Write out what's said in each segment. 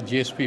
GSP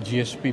GSP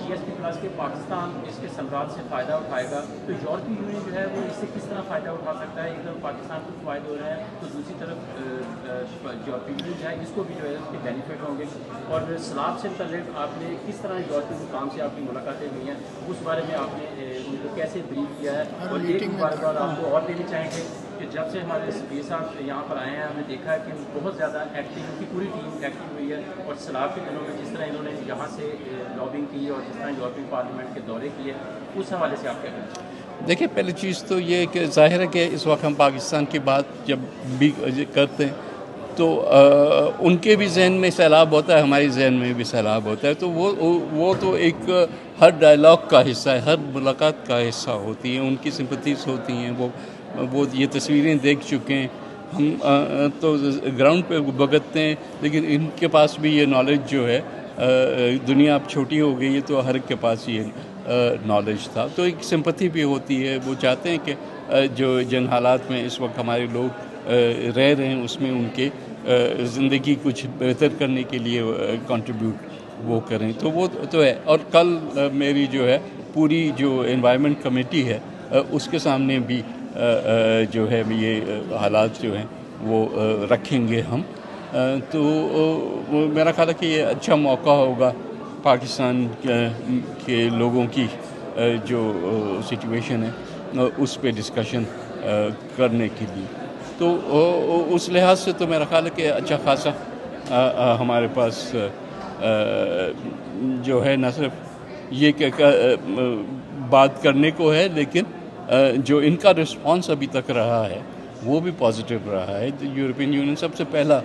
GSP+ کے پاکستان اس کے ثمرات سے فائدہ اٹھائے گا تو یورپی یونین جو ہے وہ اس سے کس طرح فائدہ اٹھا سکتا ہے؟ ایک طرف پاکستان کو فائدے ہو رہے ہیں تو دوسری طرف یورپی یونین جو ہے اس کو بھی جو ہے اس کے بینیفٹ ہوں گے. اور سیلاب سے متعلق آپ نے کس طرح یورپی حکام سے آپ کی ملاقاتیں ہوئی ہیں اس بارے میں آپ نے ان کو کیسے بریف کیا ہے؟ اور ایک بار آپ کو اور دینا چاہیں گے کہ جب سے ہمارے سپیر صاحب یہاں پر آئے ہیں ہم نے دیکھا ہے کہ بہت زیادہ ایکٹیو ان کی پوری ٹیم ایکٹیو ہوئی ہے اور سیلاب کے دنوں میں جس طرح انہوں نے یہاں سے لابنگ کی اور جس طرح یورپی پارلیمنٹ کے دورے کیے اس حوالے سے آپ کیا کہنا چاہیں گے؟ دیکھیں پہلی چیز تو یہ کہ ظاہر ہے کہ اس وقت ہم پاکستان کی بات جب بھی کرتے ہیں تو ان کے بھی ذہن میں سیلاب ہوتا ہے، ہمارے ذہن میں بھی سیلاب ہوتا ہے، تو وہ تو ایک ہر ڈائلاگ کا حصہ ہے، ہر ملاقات کا حصہ ہوتی ہیں، ان کی سمپتھیز ہوتی ہیں، وہ یہ تصویریں دیکھ چکے ہیں. ہم تو گراؤنڈ پہ بھگتتے ہیں، لیکن ان کے پاس بھی یہ نالج جو ہے، دنیا اب چھوٹی ہو گئی ہے تو ہر ایک کے پاس یہ نالج تھا، تو ایک سمپتھی بھی ہوتی ہے. وہ چاہتے ہیں کہ جو جن حالات میں اس وقت ہمارے لوگ رہ رہے ہیں اس میں ان کے زندگی کچھ بہتر کرنے کے لیے کنٹریبیوٹ وہ کریں، تو وہ تو ہے. اور کل میری جو ہے پوری جو انوائرمنٹ کمیٹی ہے اس کے سامنے بھی جو ہے یہ حالات جو ہیں وہ رکھیں گے ہم. تو میرا خیال ہے کہ یہ اچھا موقع ہوگا پاکستان کے لوگوں کی جو سچویشن ہے اس پہ ڈسکشن کرنے کے لیے. تو اس لحاظ سے تو میرا خیال ہے کہ اچھا خاصا ہمارے پاس جو ہے نہ صرف یہ کہ بات کرنے کو ہے، لیکن جو ان کا رسپانس ابھی تک رہا ہے وہ بھی پازیٹیو رہا ہے. یورپین یونین سب سے پہلا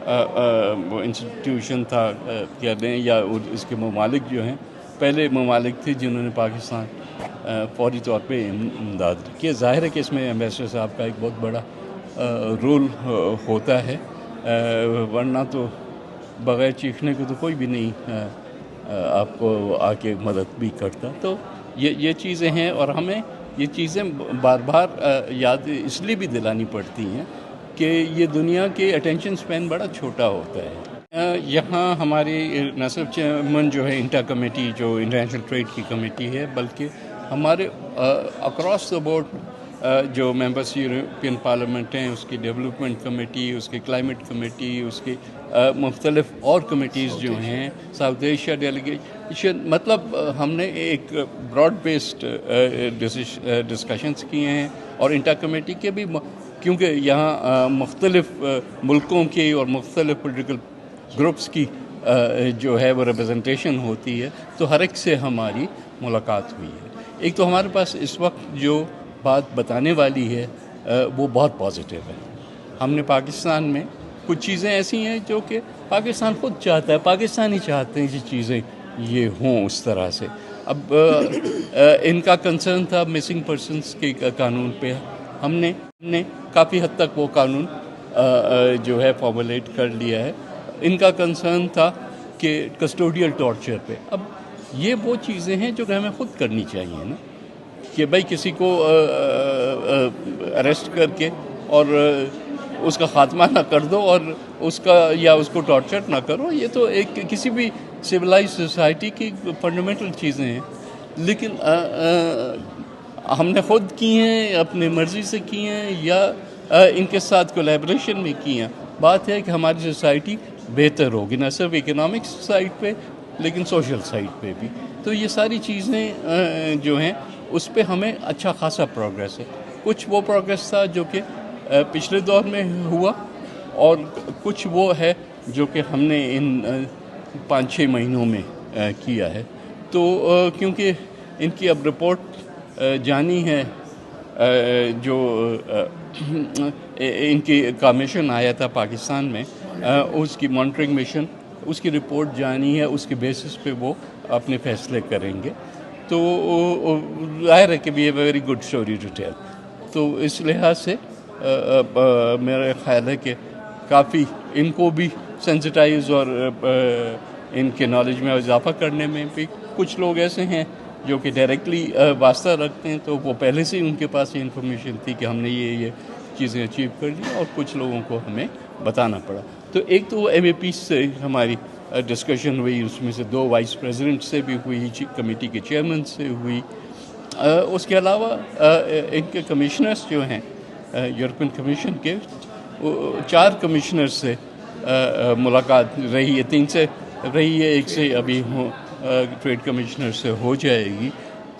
انسٹیٹیوشن تھا کہہ دیں، یا اس کے ممالک جو ہیں پہلے ممالک تھے جنہوں نے پاکستان فوری طور پہ امداد کی. ظاہر ہے کہ اس میں ایمبیسڈر صاحب کا ایک بہت بڑا رول ہوتا ہے، ورنہ تو بغیر چیخنے کو تو کوئی بھی نہیں آپ کو آ کے مدد بھی کرتا. تو یہ چیزیں ہیں، اور ہمیں یہ چیزیں بار بار یاد اس لیے بھی دلانی پڑتی ہیں کہ یہ دنیا کے اٹینشن سپین بڑا چھوٹا ہوتا ہے. یہاں ہماری نہ صرف چیئرمین جو ہے انٹر کمیٹی جو انٹرنیشنل ٹریڈ کی کمیٹی ہے، بلکہ ہمارے اکراس دا بورڈ جو ممبرس یورپین پارلیمنٹ ہیں، اس کی ڈیولپمنٹ کمیٹی، اس کی کلائمیٹ کمیٹی، اس کی مختلف اور کمیٹیز جو ہیں، ساؤتھ ایشیا ڈیلیگیشن، مطلب ہم نے ایک براڈ بیسڈ ڈسکشنز کیے ہیں. اور انٹر کمیٹی کے بھی، کیونکہ یہاں مختلف ملکوں کی اور مختلف پولیٹیکل گروپس کی جو ہے وہ ریپرزنٹیشن ہوتی ہے، تو ہر ایک سے ہماری ملاقات ہوئی ہے. ایک تو ہمارے پاس اس وقت جو بات بتانے والی ہے وہ بہت پازیٹیو ہے. ہم نے پاکستان میں کچھ چیزیں ایسی ہیں جو کہ پاکستان خود چاہتا ہے، پاکستانی چاہتے ہیں یہ چیزیں یہ ہوں اس طرح سے. اب ان کا کنسرن تھا مسنگ پرسنس کے قانون پہ، ہم نے کافی حد تک وہ قانون جو ہے فارمولیٹ کر لیا ہے. ان کا کنسرن تھا کہ کسٹوڈیل ٹارچر پہ. اب یہ وہ چیزیں ہیں جو کہ ہمیں خود کرنی چاہیے نا، کہ بھائی کسی کو اریسٹ کر کے اور اس کا خاتمہ نہ کر دو اور اس کا یا اس کو ٹارچر نہ کرو. یہ تو ایک کسی بھی سویلائز سوسائٹی کی فنڈامنٹل چیزیں ہیں، لیکن ہم نے خود کی ہیں، اپنی مرضی سے کی ہیں، یا ان کے ساتھ کولیبریشن میں کی ہیں. بات ہے کہ ہماری سوسائٹی بہتر ہوگی، نہ صرف اکنامکس سائڈ پہ لیکن سوشل سائڈ پہ بھی. تو یہ ساری چیزیں جو ہیں اس پہ ہمیں اچھا خاصا پروگریس ہے. کچھ وہ پروگریس تھا جو کہ پچھلے دور میں ہوا، اور کچھ وہ ہے جو کہ ہم نے ان 5-6 مہینوں میں کیا ہے. تو کیونکہ ان کی اب رپورٹ جانی ہے، جو ان کی کمیشن آیا تھا پاکستان میں، اس کی مانیٹرنگ مشن، اس کی رپورٹ جانی ہے، اس کے بیسس پہ وہ اپنے فیصلے کریں گے. تو ظاہر ہے کہ بھی a very good story to tell. تو اس لحاظ سے میرا خیال ہے کہ کافی ان کو بھی سینسٹائز اور ان کے نالج میں اضافہ کرنے میں بھی. کچھ لوگ ایسے ہیں جو کہ ڈائریکٹلی واسطہ رکھتے ہیں، تو وہ پہلے سے ہی ان کے پاس یہ انفارمیشن تھی کہ ہم نے یہ چیزیں اچیو کر لی، اور کچھ لوگوں کو ہمیں بتانا پڑا. تو تو ایک تو ایم اے پی سے ہماری ڈسکشن ہوئی، اس میں سے 2 وائس پریزیڈنٹ سے بھی ہوئی، کمیٹی کے چیئرمین سے ہوئی. اس کے علاوہ ان کے کمشنرز جو ہیں یورپین کمیشن کے 4 کمشنر سے ملاقات رہی ہے، 3 سے رہی ہے، 1 سے ابھی ٹریڈ کمشنر سے ہو جائے گی.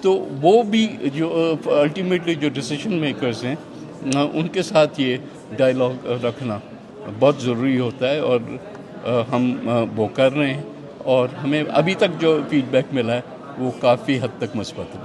تو وہ بھی جو الٹیمیٹلی جو ڈیسیشن میکرز ہیں ان کے ساتھ یہ ڈائلاگ رکھنا بہت ضروری ہوتا ہے، اور ہم وہ کر رہے ہیں، اور ہمیں ابھی تک جو فیڈ بیک ملا ہے وہ کافی حد تک مثبت ہے.